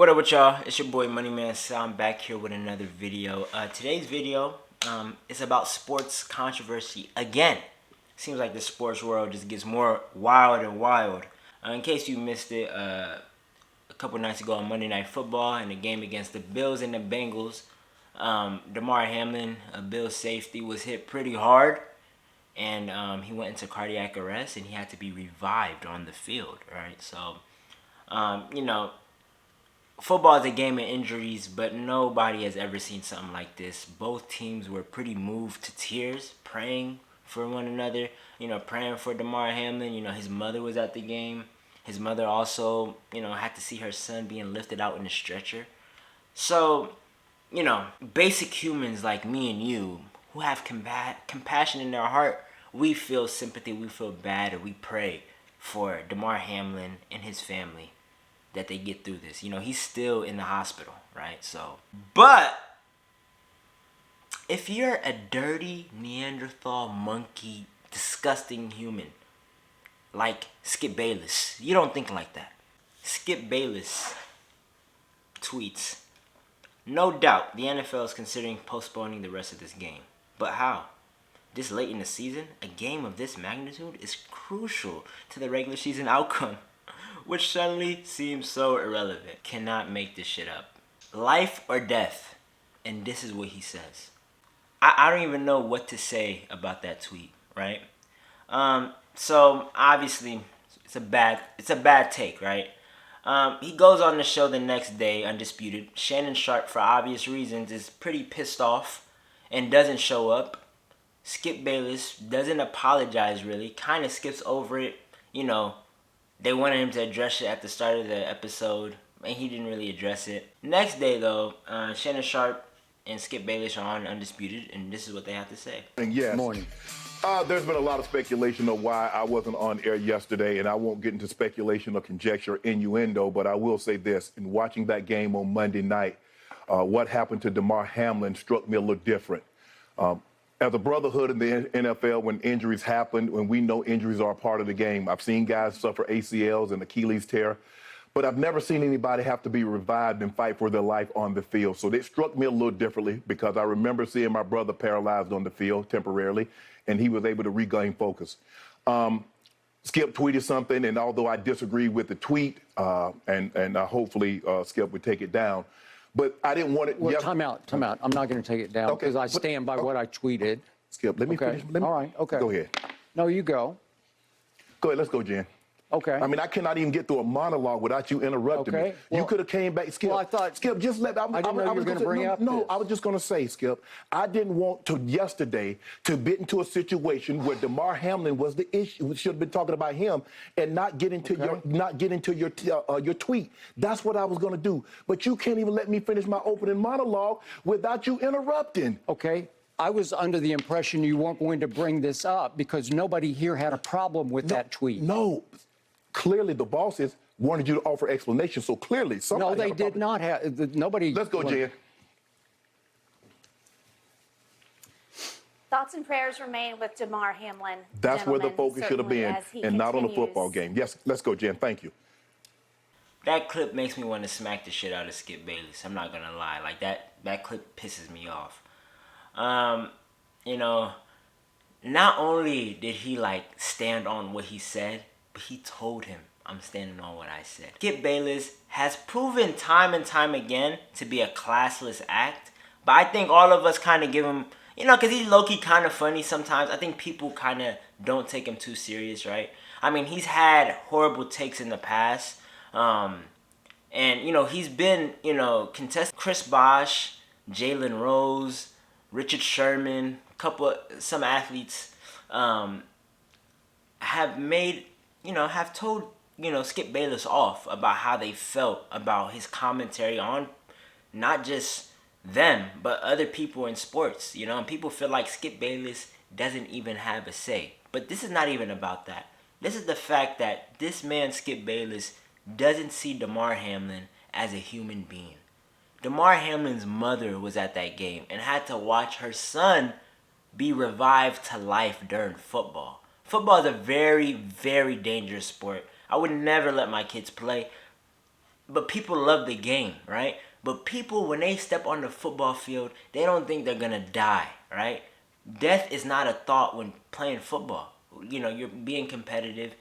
What up with y'all? It's your boy Moneymansell. I'm back here with another video. Today's video is about sports controversy again. Seems like the sports world just gets more wild and wild. In case you missed it, a couple nights ago on Monday Night Football in the game against the Bills and the Bengals, Damar Hamlin, a Bills safety, was hit pretty hard. And he went into cardiac arrest and he had to be revived on the field, right? So, football is a game of injuries, but nobody has ever seen something like this. Both teams were pretty moved to tears, praying for one another, praying for Damar Hamlin. His mother was at the game. His mother also, had to see her son being lifted out in a stretcher. So, basic humans like me and you who have compassion in their heart, we feel sympathy, we feel bad, and we pray for Damar Hamlin and his family that they get through this. He's still in the hospital, right? So, but if you're a dirty Neanderthal monkey, disgusting human like Skip Bayless, you don't think like that. Skip Bayless tweets, "No doubt the NFL is considering postponing the rest of this game. But how? This late in the season, a game of this magnitude is crucial to the regular season outcome, which suddenly seems so irrelevant. Cannot make this shit up. Life or death." And this is what he says. I don't even know what to say about that tweet, right? So obviously it's a bad take, right? He goes on the show the next day, Undisputed. Shannon Sharpe, for obvious reasons, is pretty pissed off and doesn't show up. Skip Bayless doesn't apologize really, kind of skips over it. They wanted him to address it at the start of the episode, and he didn't really address it. Next day, though, Shannon Sharpe and Skip Bayless are on Undisputed, and this is what they have to say. Yes. Morning. There's been a lot of speculation of why I wasn't on air yesterday, and I won't get into speculation or conjecture or innuendo, but I will say this. In watching that game on Monday night, what happened to Damar Hamlin struck me a little different. As a brotherhood in the NFL, when injuries happen, when we know injuries are a part of the game, I've seen guys suffer ACLs and Achilles tear, but I've never seen anybody have to be revived and fight for their life on the field. So it struck me a little differently because I remember seeing my brother paralyzed on the field temporarily, and he was able to regain focus. Skip tweeted something, and although I disagree with the tweet, and hopefully Skip would take it down, but I didn't want it. Well, time out. I'm not going to take it down because I stand by what I tweeted. Skip, let me finish. All right, okay. Go ahead. No, you go. Go ahead, let's go, Jen. Okay. I mean, I cannot even get through a monologue without you interrupting me. Well, you could have came back, Skip. Well, I thought, Skip, just let. I didn't know you were going to bring up No, this. I was just going to say, Skip, I didn't want to yesterday to get into a situation where Damar Hamlin was the issue. We should have been talking about him and not get into your tweet. That's what I was going to do. But you can't even let me finish my opening monologue without you interrupting. Okay. I was under the impression you weren't going to bring this up because nobody here had a problem with that tweet. No. Clearly, the bosses wanted you to offer explanation, so clearly somebody. No, they did not have. Nobody. Let's go, Jen. Thoughts and prayers remain with Damar Hamlin. That's where the focus should have been, and not on the football game. Yes, let's go, Jen. Thank you. That clip makes me want to smack the shit out of Skip Bayless. I'm not gonna lie, like that clip pisses me off. Not only did he stand on what he said, but he told him, "I'm standing on what I said." Skip Bayless has proven time and time again to be a classless act, but I think all of us kind of give him, because he's low-key kind of funny sometimes. I think people kind of don't take him too serious, right? I mean, he's had horrible takes in the past, and he's been, contested. Chris Bosh, Jalen Rose, Richard Sherman, some athletes have told, Skip Bayless off about how they felt about his commentary on not just them, but other people in sports, and people feel like Skip Bayless doesn't even have a say. But this is not even about that. This is the fact that this man, Skip Bayless, doesn't see Damar Hamlin as a human being. Damar Hamlin's mother was at that game and had to watch her son be revived to life during football. Football is a very, very dangerous sport. I would never let my kids play. but people love the game, right? But people, when they step on the football field, they don't think they're gonna die, right? Death is not a thought when playing football. You're being competitive,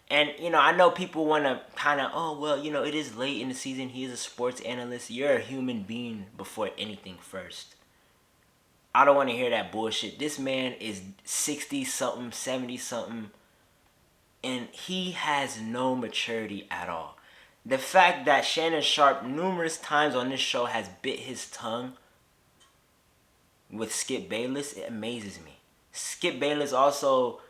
And, I know people want to kind of, oh, well, it is late in the season. He is a sports analyst. You're a human being before anything first. I don't want to hear that bullshit. This man is 60-something, 70-something, and he has no maturity at all. The fact that Shannon Sharp numerous times on this show has bit his tongue with Skip Bayless, it amazes me. Skip Bayless also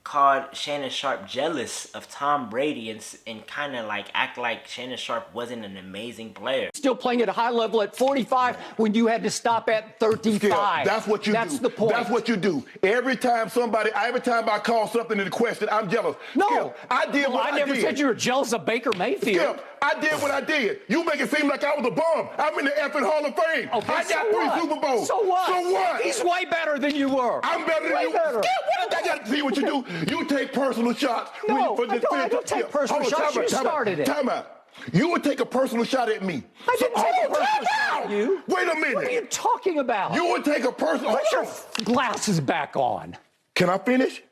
called Shannon Sharp jealous of Tom Brady and kind of act like Shannon Sharp wasn't an amazing player. Still playing at a high level at 45 when you had to stop at 35. Skip, that's what you do. That's the point. That's what you do. Every time I call something into question, I'm jealous. No. Skip, I did what I did. I never said you were jealous of Baker Mayfield. Skip, I did what I did. You make it seem like I was a bum. I'm in the effing Hall of Fame. Okay, I got 3 Super Bowls. So what? So what? He's way better than you were. I'm better than you. Better. Skip, what I got to see what you do? You take personal shots. No, I don't take personal shots. You started it. Time out. You would take a personal shot at me. I didn't take a personal shot at you. Wait a minute. What are you talking about? You would take a personal... Put your glasses back on. Can I finish?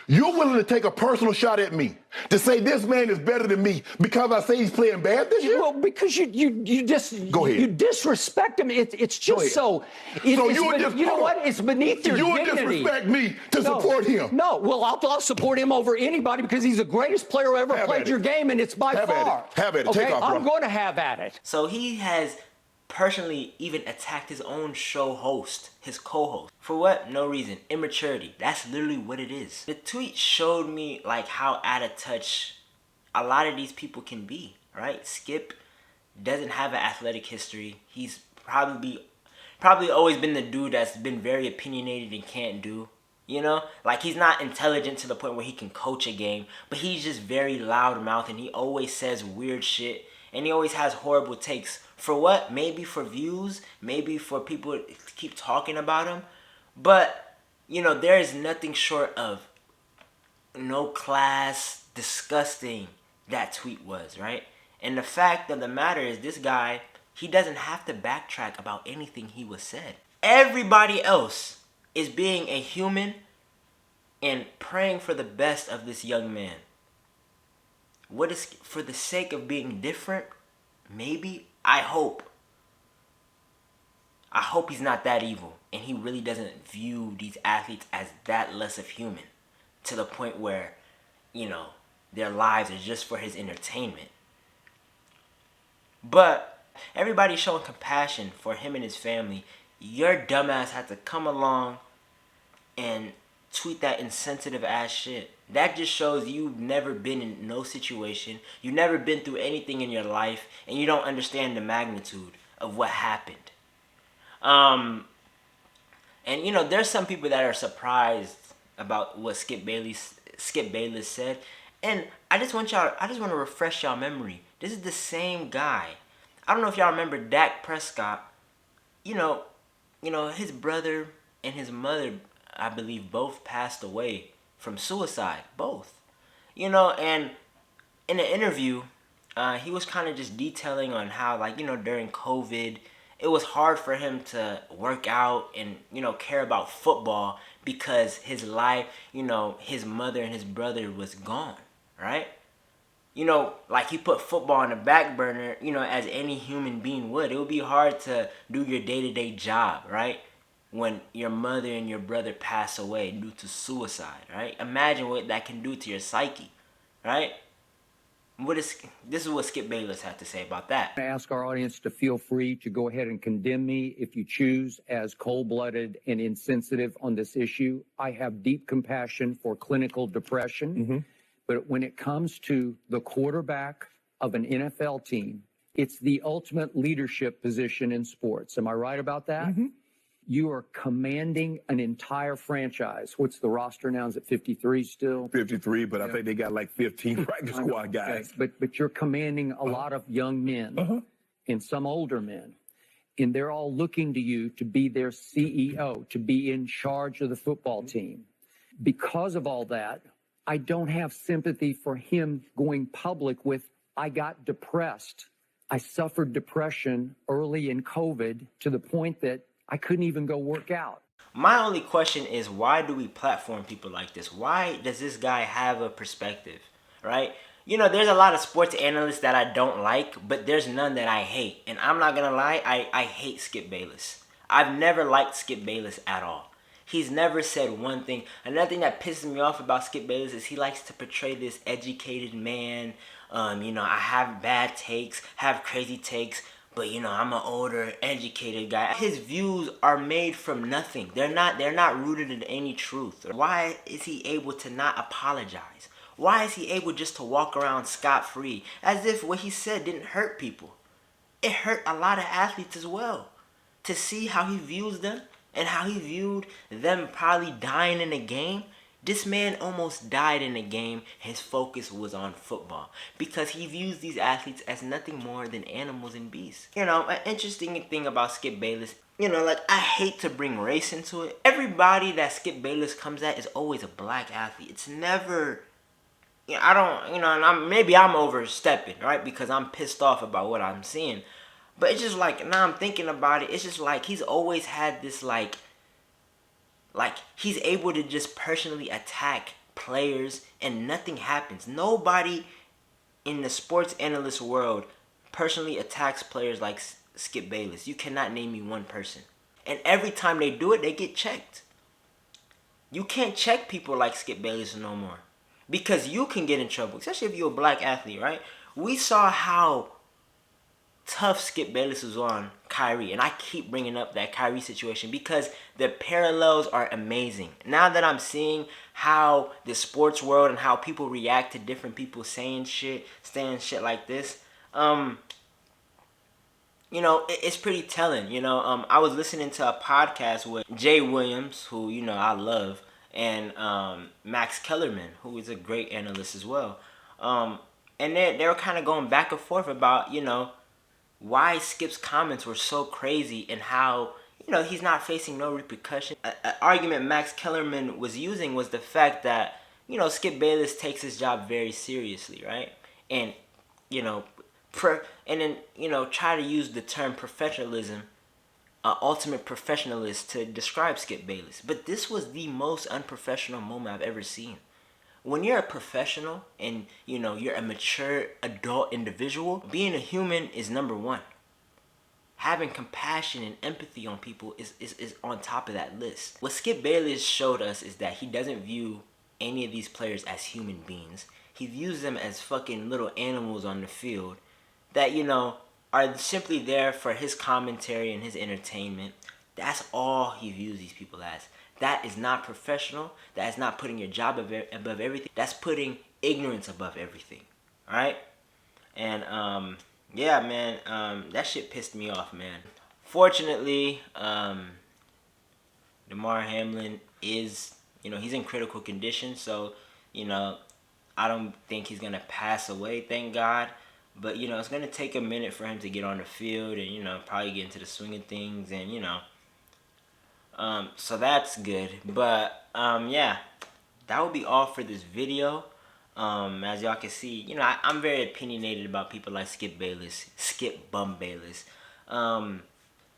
You're willing to take a personal shot at me to say this man is better than me because I say he's playing bad this year? Well, because you just Go ahead. You disrespect him. It's just so. You know what? It's beneath your dignity. You would disrespect me to support him. No, well, I'll support him over anybody because he's the greatest player who ever played your game, and it's by far. Have at it. Okay, Take off, bro. I'm going to have at it. So he has personally even attacked his own show host, his co-host. For what? No reason. Immaturity. That's literally what it is. The tweet showed me how out of touch a lot of these people can be, right? Skip doesn't have an athletic history. He's probably always been the dude that's been very opinionated and can't do. He's not intelligent to the point where he can coach a game, but he's just very loudmouth and he always says weird shit and he always has horrible takes. For what? Maybe for views, maybe for people to keep talking about him. But, there is nothing short of no class, disgusting that tweet was, right? And the fact of the matter is this guy, he doesn't have to backtrack about anything he was said. Everybody else is being a human and praying for the best of this young man. What is for the sake of being different? Maybe. I hope he's not that evil and he really doesn't view these athletes as that less of human to the point where, their lives are just for his entertainment. But everybody's showing compassion for him and his family. Your dumbass had to come along and tweet that insensitive ass shit. That just shows you've never been in no situation. You've never been through anything in your life, and you don't understand the magnitude of what happened. And there's some people that are surprised about what Skip Bayless said, and I just want to refresh y'all memory. This is the same guy. I don't know if y'all remember Dak Prescott. His brother and his mother, I believe, both passed away from suicide. Both. And in an interview, he was kind of just detailing on how, during COVID, it was hard for him to work out and, care about football because his life, his mother and his brother was gone, right? He put football on the back burner, as any human being would. It would be hard to do your day-to-day job, right? When your mother and your brother pass away due to suicide, right? Imagine what that can do to your psyche, right? This is what Skip Bayless had to say about that. I ask our audience to feel free to go ahead and condemn me if you choose as cold-blooded and insensitive on this issue. I have deep compassion for clinical depression, but when it comes to the quarterback of an NFL team, it's the ultimate leadership position in sports. Am I right about that? You are commanding an entire franchise. What's the roster now? Is it 53 still? 53, but I think they got 15 practice squad guys. Okay. But you're commanding a lot of young men and some older men. And they're all looking to you to be their CEO, to be in charge of the football team. Because of all that, I don't have sympathy for him going public with I got depressed. I suffered depression early in COVID to the point that I couldn't even go work out. My only question is, why do we platform people like this? Why does this guy have a perspective, right? You know, there's a lot of sports analysts that I don't like, but there's none that I hate. And I'm not going to lie, I hate Skip Bayless. I've never liked Skip Bayless at all. He's never said one thing. Another thing that pisses me off about Skip Bayless is he likes to portray this educated man. You know, I have bad takes, have crazy takes, but you know, I'm an older, educated guy. His views are made from nothing. They're not rooted in any truth. Why is he able to not apologize? Why is he able just to walk around scot-free as if what he said didn't hurt people? It hurt a lot of athletes as well. To see how he views them and how he viewed them probably dying in a game. This man almost died in a game. His focus was on football because he views these athletes as nothing more than animals and beasts. You know, an interesting thing about Skip Bayless, you know, like, I hate to bring race into it. Everybody that Skip Bayless comes at is always a black athlete. It's never, you know, I don't, you know, and maybe I'm overstepping, right? Because I'm pissed off about what I'm seeing. But it's just like, now I'm thinking about it, it's just like he's always had this like he's able to just personally attack players and nothing happens. Nobody in the sports analyst world personally attacks players like Skip Bayless. You cannot name me one person. And every time they do it, they get checked. You can't check people like Skip Bayless no more. Because you can get in trouble, especially if you're a black athlete, right? We saw how tough Skip Bayless was on Kyrie, and I keep bringing up that Kyrie situation because the parallels are amazing. Now that I'm seeing how the sports world and how people react to different people saying shit like this, you know, it's pretty telling. You know, I was listening to a podcast with Jay Williams, who, you know, I love, and Max Kellerman, who is a great analyst as well. And they were kind of going back and forth about, you know, why Skip's comments were so crazy and how, you know, he's not facing no repercussion. An argument Max Kellerman was using was the fact that, you know, Skip Bayless takes his job very seriously, right? And, you know, and then, you know, try to use the term professionalism, ultimate professionalist, to describe Skip Bayless. But this was the most unprofessional moment I've ever seen. When you're a professional and, you know, you're a mature adult individual, being a human is number one. Having compassion and empathy on people is on top of that list. What Skip Bayless showed us is that he doesn't view any of these players as human beings. He views them as fucking little animals on the field that, you know, are simply there for his commentary and his entertainment. That's all he views these people as. That is not professional. That is not putting your job above everything. That's putting ignorance above everything. Alright? And, yeah, man, that shit pissed me off, man. Fortunately, Damar Hamlin is, you know, he's in critical condition. So, you know, I don't think he's going to pass away, thank God. But, you know, it's going to take a minute for him to get on the field and, you know, probably get into the swing of things and, you know. So that's good. But, yeah, that would be all for this video. As y'all can see, you know, I'm very opinionated about people like Skip Bayless, Skip Bum Bayless.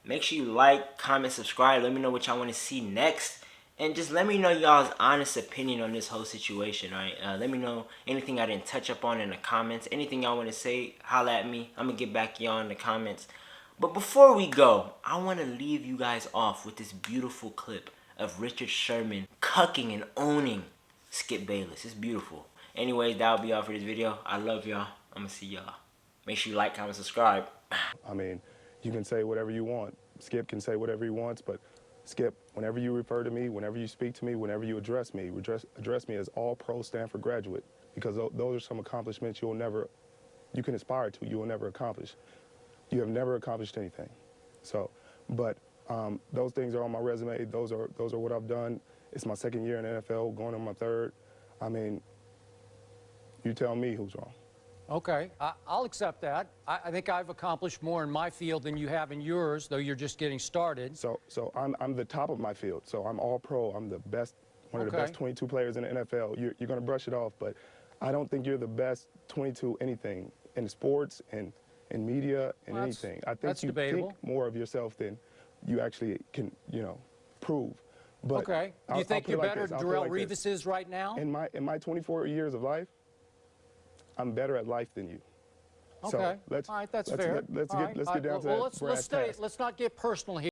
Make sure you like, comment, subscribe. Let me know what y'all want to see next. And just let me know y'all's honest opinion on this whole situation, alright? Let me know anything I didn't touch up on in the comments. Anything y'all want to say, holla at me. I'm going to get back to y'all in the comments. But before we go, I want to leave you guys off with this beautiful clip of Richard Sherman cucking and owning Skip Bayless. It's beautiful. Anyways, that'll be all for this video. I love y'all. I'm going to see y'all. Make sure you like, comment, subscribe. I mean, you can say whatever you want. Skip can say whatever he wants, but Skip, whenever you refer to me, whenever you speak to me, whenever you address me as All-Pro Stanford graduate, because those are some accomplishments you can aspire to, you will never accomplish. You have never accomplished anything. So, but those things are on my resume. Those are what I've done. It's my second year in the NFL, going on my third. I mean, you tell me who's wrong. Okay, I'll accept that. I think I've accomplished more in my field than you have in yours, though you're just getting started. So I'm the top of my field. So I'm all pro. I'm the best, one of the best 22 players in the NFL. You're going to brush it off, but I don't think you're the best 22 anything in sports and in media and Well, anything. I think that's you debatable. think more of yourself than you actually can, prove. But Okay. Do you I'll think put it you're like better this. than I'll put it Darrelle like Revis this. is right now? In my 24 years of life, I'm better at life than you. Okay. So let's, all right, that's let's fair. Let's All get right. let's All get right. down to Well, that let's brass stay. tacks. Let's not get personal here.